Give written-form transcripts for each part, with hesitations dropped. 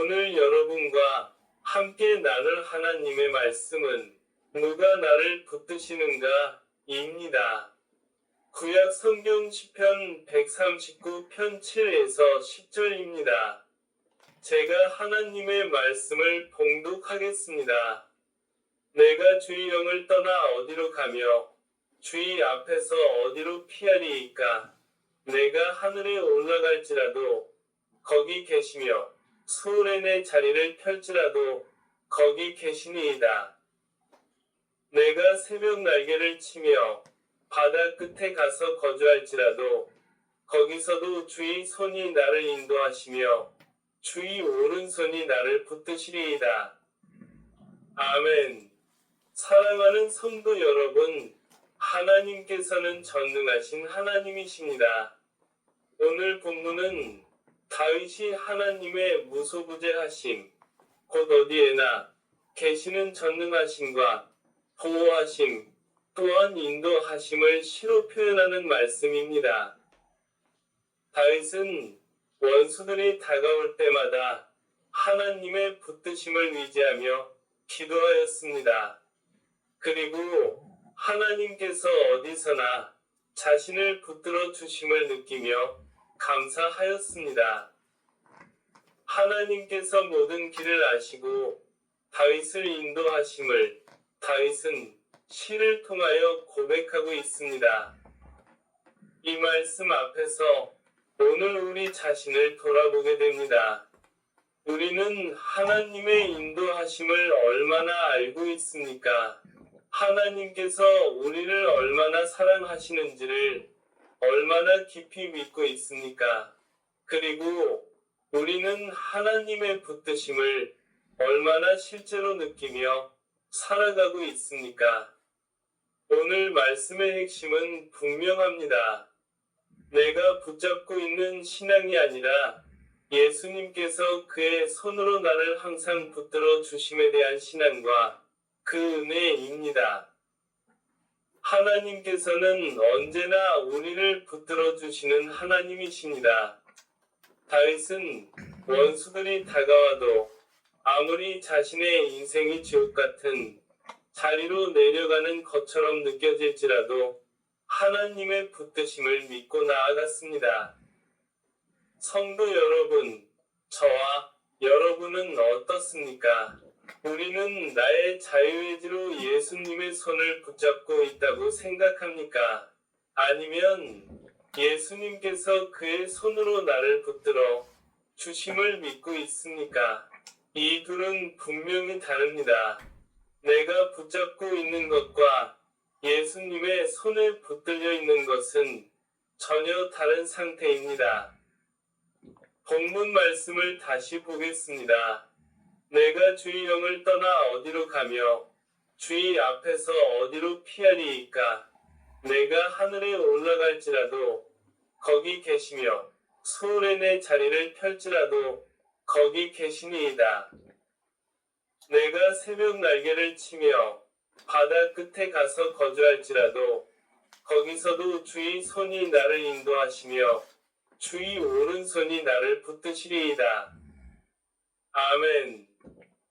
오늘 여러분과 함께 나눌 하나님의 말씀은 누가 나를 붙드시는가? 입니다. 구약 성경 시편 139편 7에서 10절입니다. 제가 하나님의 말씀을 봉독하겠습니다. 내가 주의 영을 떠나 어디로 가며 주의 앞에서 어디로 피하리이까? 내가 하늘에 올라갈지라도 거기 계시며 수월에 내 자리를 펼지라도 거기 계시니이다. 내가 새벽 날개를 치며 바다 끝에 가서 거주할지라도 거기서도 주의 손이 나를 인도하시며 주의 오른손이 나를 붙드시리이다. 아멘. 사랑하는 성도 여러분, 하나님께서는 전능하신 하나님이십니다. 오늘 본문은 다윗이 하나님의 무소부재하심, 곧 어디에나 계시는 전능하심과 보호하심, 또한 인도하심을 시로 표현하는 말씀입니다. 다윗은 원수들이 다가올 때마다 하나님의 붙드심을 의지하며 기도하였습니다. 그리고 하나님께서 어디서나 자신을 붙들어 주심을 느끼며 감사하였습니다. 하나님께서 모든 길을 아시고 다윗을 인도하심을 다윗은 시를 통하여 고백하고 있습니다. 이 말씀 앞에서 오늘 우리 자신을 돌아보게 됩니다. 우리는 하나님의 인도하심을 얼마나 알고 있습니까? 하나님께서 우리를 얼마나 사랑하시는지를 얼마나 깊이 믿고 있습니까? 그리고 우리는 하나님의 붙드심을 얼마나 실제로 느끼며 살아가고 있습니까? 오늘 말씀의 핵심은 분명합니다. 내가 붙잡고 있는 신앙이 아니라 예수님께서 그의 손으로 나를 항상 붙들어 주심에 대한 신앙과 그 은혜입니다. 하나님께서는 언제나 우리를 붙들어 주시는 하나님이십니다. 다윗은 원수들이 다가와도 아무리 자신의 인생이 지옥 같은 자리로 내려가는 것처럼 느껴질지라도 하나님의 붙드심을 믿고 나아갔습니다. 성도 여러분, 저와 여러분은 어떻습니까? 우리는 나의 자유의지로 예수님의 손을 붙잡고 있다고 생각합니까? 아니면 예수님께서 그의 손으로 나를 붙들어 주심을 믿고 있습니까? 이 둘은 분명히 다릅니다. 내가 붙잡고 있는 것과 예수님의 손에 붙들려 있는 것은 전혀 다른 상태입니다. 본문 말씀을 다시 보겠습니다. 내가 주의 영을 떠나 어디로 가며 주의 앞에서 어디로 피하리이까? 내가 하늘에 올라갈지라도 거기 계시며 수월에 내 자리를 펼지라도 거기 계시니이다. 내가 새벽 날개를 치며 바다 끝에 가서 거주할지라도 거기서도 주의 손이 나를 인도하시며 주의 오른손이 나를 붙드시리이다. 아멘.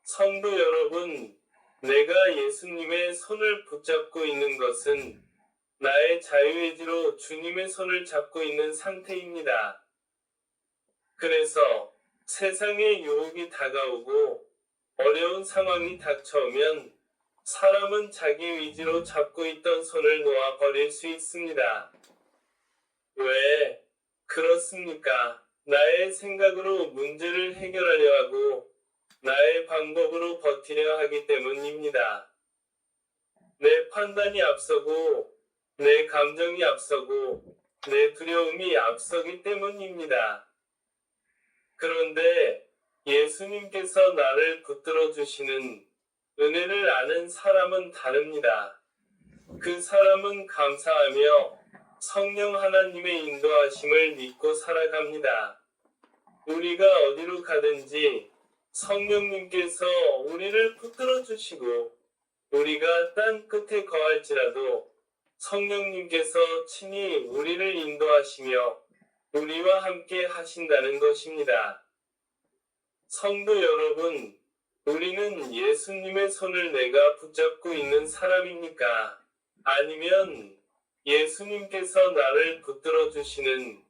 성도 여러분, 내가 예수님의 손을 붙잡고 있는 것은 나의 자유의지로 주님의 손을 잡고 있는 상태입니다. 그래서 세상의 유혹이 다가오고 어려운 상황이 닥쳐오면 사람은 자기 의지로 잡고 있던 손을 놓아 버릴 수 있습니다. 왜 그렇습니까? 나의 생각으로 문제를 해결하려 하고 나의 방법으로 버티려 하기 때문입니다. 내 판단이 앞서고 내 감정이 앞서고 내 두려움이 앞서기 때문입니다. 그런데 예수님께서 나를 붙들어 주시는 은혜를 아는 사람은 다릅니다. 그 사람은 감사하며 성령 하나님의 인도하심을 믿고 살아갑니다. 우리가 어디로 가든지 성령님께서 우리를 붙들어 주시고 우리가 땅 끝에 거할지라도 성령님께서 친히 우리를 인도하시며 우리와 함께 하신다는 것입니다. 성도 여러분, 우리는 예수님의 손을 내가 붙잡고 있는 사람입니까? 아니면 예수님께서 나를 붙들어 주시는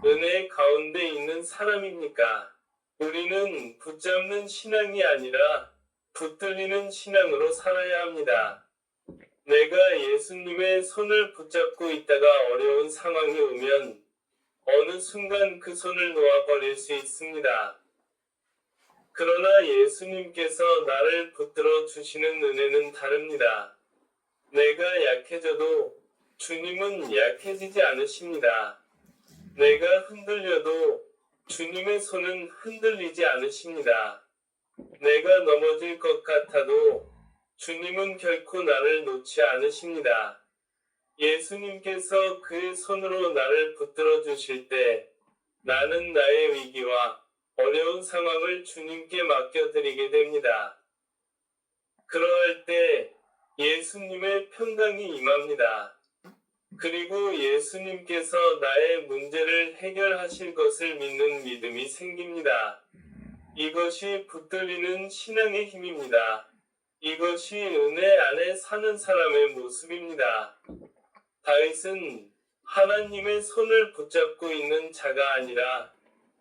은혜 가운데 있는 사람입니까? 우리는 붙잡는 신앙이 아니라 붙들리는 신앙으로 살아야 합니다. 내가 예수님의 손을 붙잡고 있다가 어려운 상황이 오면 어느 순간 그 손을 놓아버릴 수 있습니다. 그러나 예수님께서 나를 붙들어 주시는 은혜는 다릅니다. 내가 약해져도 주님은 약해지지 않으십니다. 내가 흔들려도 주님의 손은 흔들리지 않으십니다. 내가 넘어질 것 같아도 주님은 결코 나를 놓지 않으십니다. 예수님께서 그의 손으로 나를 붙들어 주실 때 나는 나의 위기와 어려운 상황을 주님께 맡겨드리게 됩니다. 그러할 때 예수님의 평강이 임합니다. 그리고 예수님께서 나의 문제를 해결하실 것을 믿는 믿음이 생깁니다. 이것이 붙들리는 신앙의 힘입니다. 이것이 은혜 안에 사는 사람의 모습입니다. 다윗은 하나님의 손을 붙잡고 있는 자가 아니라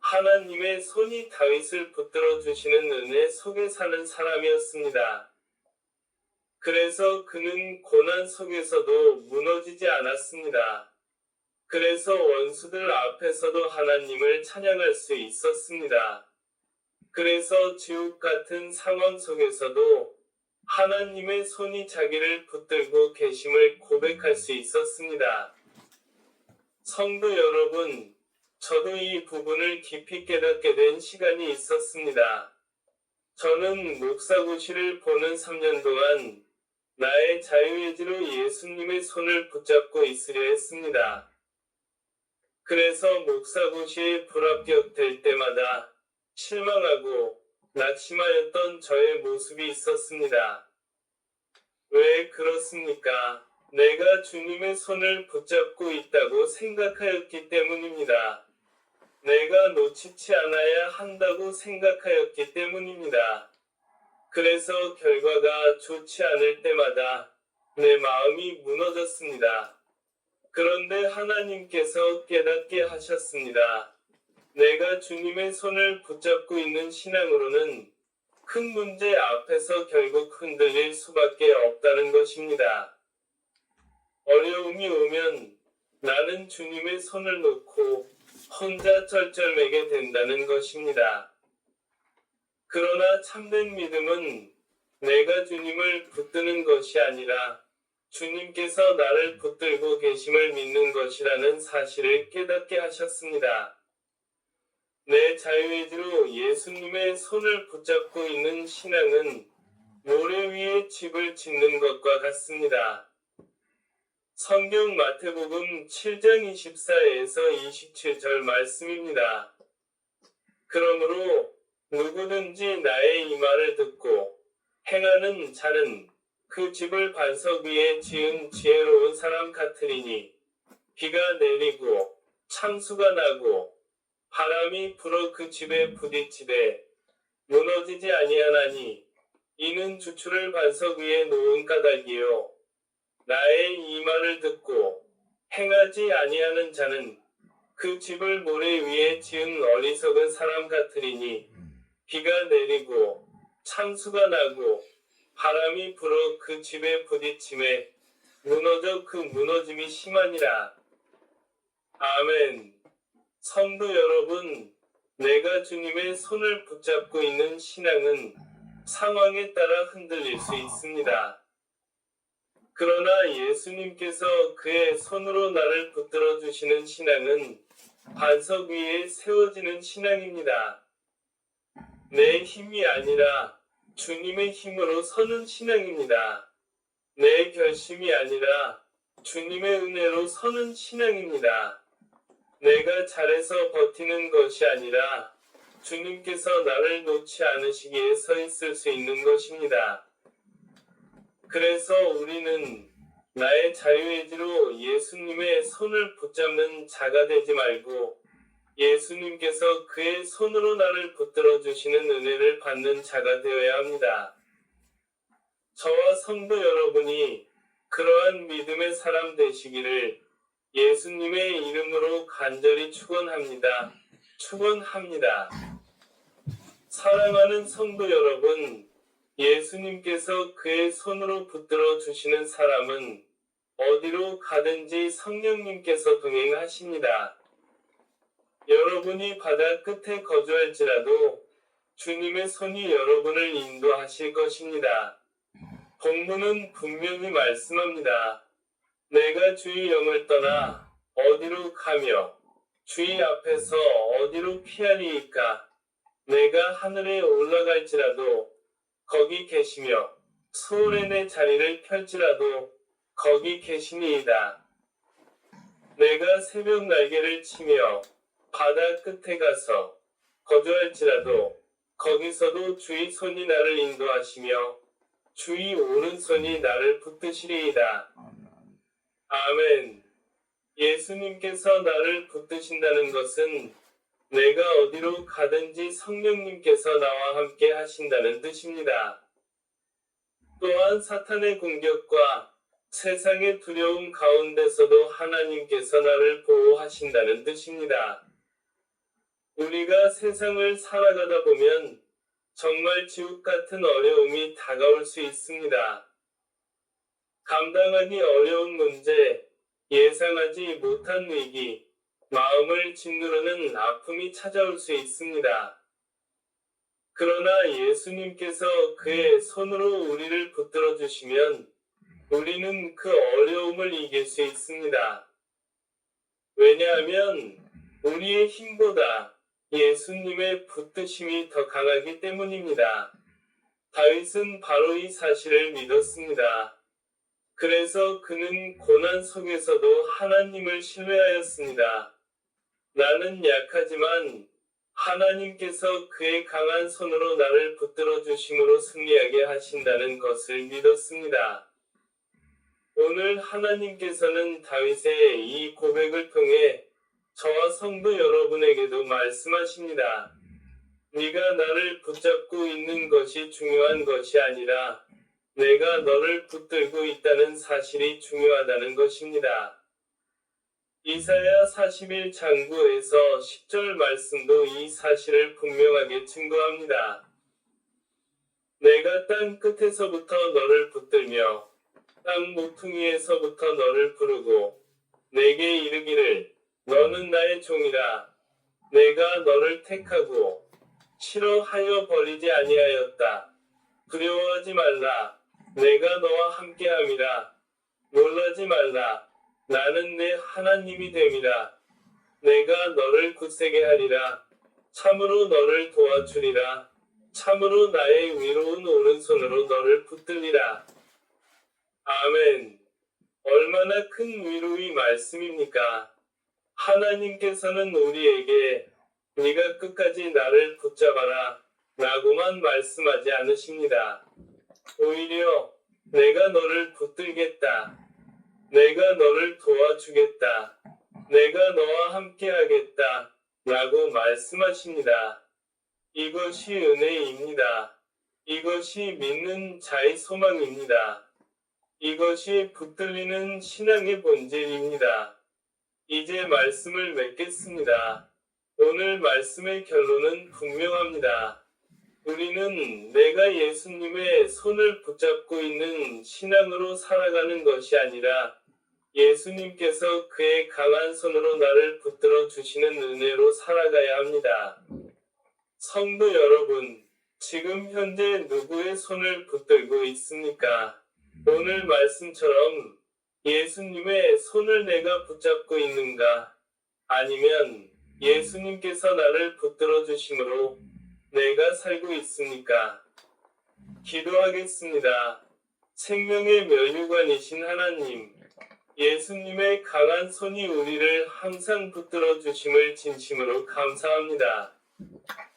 하나님의 손이 다윗을 붙들어 주시는 은혜 속에 사는 사람이었습니다. 그래서 그는 고난 속에서도 무너지지 않았습니다. 그래서 원수들 앞에서도 하나님을 찬양할 수 있었습니다. 그래서 지옥 같은 상황 속에서도 하나님의 손이 자기를 붙들고 계심을 고백할 수 있었습니다. 성도 여러분, 저도 이 부분을 깊이 깨닫게 된 시간이 있었습니다. 저는 목사고시를 보는 3년 동안 나의 자유의지로 예수님의 손을 붙잡고 있으려 했습니다. 그래서 목사고시에 불합격될 때마다 실망하고 낙심하였던 저의 모습이 있었습니다. 왜 그렇습니까? 내가 주님의 손을 붙잡고 있다고 생각하였기 때문입니다. 내가 놓치지 않아야 한다고 생각하였기 때문입니다. 그래서 결과가 좋지 않을 때마다 내 마음이 무너졌습니다. 그런데 하나님께서 깨닫게 하셨습니다. 내가 주님의 손을 붙잡고 있는 신앙으로는 큰 문제 앞에서 결국 흔들릴 수밖에 없다는 것입니다. 어려움이 오면 나는 주님의 손을 놓고 혼자 쩔쩔매게 된다는 것입니다. 그러나 참된 믿음은 내가 주님을 붙드는 것이 아니라 주님께서 나를 붙들고 계심을 믿는 것이라는 사실을 깨닫게 하셨습니다. 내 자유의지로 예수님의 손을 붙잡고 있는 신앙은 모래 위에 집을 짓는 것과 같습니다. 성경 마태복음 7장 24에서 27절 말씀입니다. 그러므로 누구든지 나의 이 말을 듣고 행하는 자는 그 집을 반석 위에 지은 지혜로운 사람 같으리니 비가 내리고 창수가 나고 바람이 불어 그 집에 부딪히되 무너지지 아니하나니 이는 주추를 반석 위에 놓은 까닭이요 나의 이 말을 듣고 행하지 아니하는 자는 그 집을 모래 위에 지은 어리석은 사람 같으리니 비가 내리고 창수가 나고 바람이 불어 그 집에 부딪힘에 무너져 그 무너짐이 심하니라. 아멘. 성도 여러분, 내가 주님의 손을 붙잡고 있는 신앙은 상황에 따라 흔들릴 수 있습니다. 그러나 예수님께서 그의 손으로 나를 붙들어 주시는 신앙은 반석 위에 세워지는 신앙입니다. 내 힘이 아니라 주님의 힘으로 서는 신앙입니다. 내 결심이 아니라 주님의 은혜로 서는 신앙입니다. 내가 잘해서 버티는 것이 아니라 주님께서 나를 놓지 않으시기에 서 있을 수 있는 것입니다. 그래서 우리는 나의 자유의지로 예수님의 손을 붙잡는 자가 되지 말고 예수님께서 그의 손으로 나를 붙들어 주시는 은혜를 받는 자가 되어야 합니다. 저와 성도 여러분이 그러한 믿음의 사람 되시기를 예수님의 이름으로 간절히 축원합니다. 축원합니다. 사랑하는 성도 여러분, 예수님께서 그의 손으로 붙들어 주시는 사람은 어디로 가든지 성령님께서 동행하십니다. 여러분이 바다 끝에 거주할지라도 주님의 손이 여러분을 인도하실 것입니다. 본문은 분명히 말씀합니다. 내가 주의 영을 떠나 어디로 가며 주의 앞에서 어디로 피하리이까? 내가 하늘에 올라갈지라도 거기 계시며 수월에 내 자리를 펼지라도 거기 계시니이다. 내가 새벽 날개를 치며 바다 끝에 가서 거주할지라도 거기서도 주의 손이 나를 인도하시며 주의 오른손이 나를 붙드시리이다. 아멘. 예수님께서 나를 붙드신다는 것은 내가 어디로 가든지 성령님께서 나와 함께 하신다는 뜻입니다. 또한 사탄의 공격과 세상의 두려움 가운데서도 하나님께서 나를 보호하신다는 뜻입니다. 우리가 세상을 살아가다 보면 정말 지옥 같은 어려움이 다가올 수 있습니다. 감당하기 어려운 문제, 예상하지 못한 위기, 마음을 짓누르는 아픔이 찾아올 수 있습니다. 그러나 예수님께서 그의 손으로 우리를 붙들어 주시면 우리는 그 어려움을 이길 수 있습니다. 왜냐하면 우리의 힘보다 예수님의 붙드심이 더 강하기 때문입니다. 다윗은 바로 이 사실을 믿었습니다. 그래서 그는 고난 속에서도 하나님을 신뢰하였습니다. 나는 약하지만 하나님께서 그의 강한 손으로 나를 붙들어 주심으로 승리하게 하신다는 것을 믿었습니다. 오늘 하나님께서는 다윗의 이 고백을 통해 저와 성도 여러분에게도 말씀하십니다. 네가 나를 붙잡고 있는 것이 중요한 것이 아니라 내가 너를 붙들고 있다는 사실이 중요하다는 것입니다. 이사야 41장 9에서 10절 말씀도 이 사실을 분명하게 증거합니다. 내가 땅 끝에서부터 너를 붙들며 땅 모퉁이에서부터 너를 부르고 내게 이르기를 너는 나의 종이라. 내가 너를 택하고 싫어하여 버리지 아니하였다. 두려워하지 말라. 내가 너와 함께함이라. 놀라지 말라. 나는 내 하나님이 됨이라. 내가 너를 굳세게 하리라. 참으로 너를 도와주리라. 참으로 나의 위로운 오른손으로 너를 붙들리라. 아멘. 얼마나 큰 위로의 말씀입니까? 하나님께서는 우리에게 네가 끝까지 나를 붙잡아라 라고만 말씀하지 않으십니다. 오히려 내가 너를 붙들겠다. 내가 너를 도와주겠다. 내가 너와 함께하겠다 라고 말씀하십니다. 이것이 은혜입니다. 이것이 믿는 자의 소망입니다. 이것이 붙들리는 신앙의 본질입니다. 이제 말씀을 맺겠습니다. 오늘 말씀의 결론은 분명합니다. 우리는 내가 예수님의 손을 붙잡고 있는 신앙으로 살아가는 것이 아니라 예수님께서 그의 강한 손으로 나를 붙들어 주시는 은혜로 살아가야 합니다. 성도 여러분, 지금 현재 누구의 손을 붙들고 있습니까? 오늘 말씀처럼 예수님의 손을 내가 붙잡고 있는가? 아니면 예수님께서 나를 붙들어 주심으로 내가 살고 있습니까? 기도하겠습니다. 생명의 면류관이신 하나님, 예수님의 강한 손이 우리를 항상 붙들어 주심을 진심으로 감사합니다.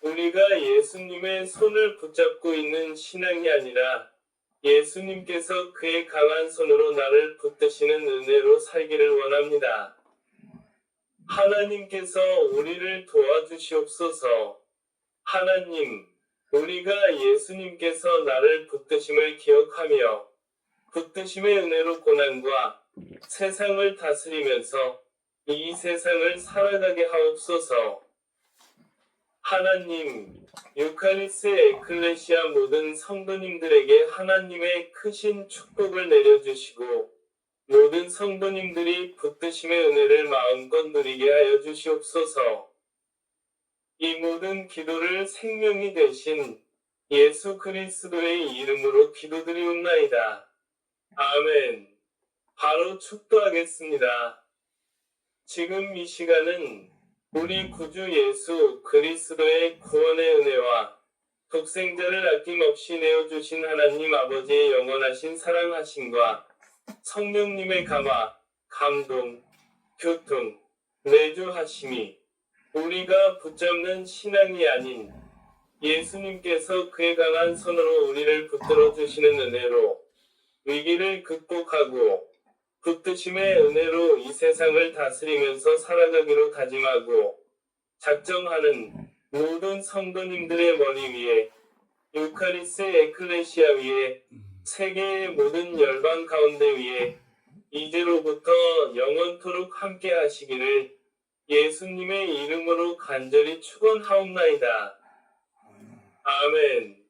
우리가 예수님의 손을 붙잡고 있는 신앙이 아니라 예수님께서 그의 강한 손으로 나를 붙드시는 은혜로 살기를 원합니다. 하나님께서 우리를 도와주시옵소서. 하나님, 우리가 예수님께서 나를 붙드심을 기억하며 붙드심의 은혜로 고난과 세상을 다스리면서 이 세상을 살아가게 하옵소서. 하나님, 유카리스 에클레시아 모든 성도님들에게 하나님의 크신 축복을 내려주시고 모든 성도님들이 붙드심의 은혜를 마음껏 누리게 하여 주시옵소서. 이 모든 기도를 생명이 되신 예수 그리스도의 이름으로 기도드리옵나이다. 아멘. 바로 축도하겠습니다. 지금 이 시간은 우리 구주 예수 그리스도의 구원의 은혜와 독생자를 아낌없이 내어주신 하나님 아버지의 영원하신 사랑하심과 성령님의 감화, 감동, 교통, 내주하심이 우리가 붙잡는 신앙이 아닌 예수님께서 그의 강한 손으로 우리를 붙들어 주시는 은혜로 위기를 극복하고 붙드심의 은혜로 이 세상을 다스리면서 살아가기로 다짐하고 작정하는 모든 성도님들의 머리 위에 유카리스 에클레시아 위에 세계의 모든 열방 가운데 위에 이제로부터 영원토록 함께 하시기를 예수님의 이름으로 간절히 축원하옵나이다. 아멘.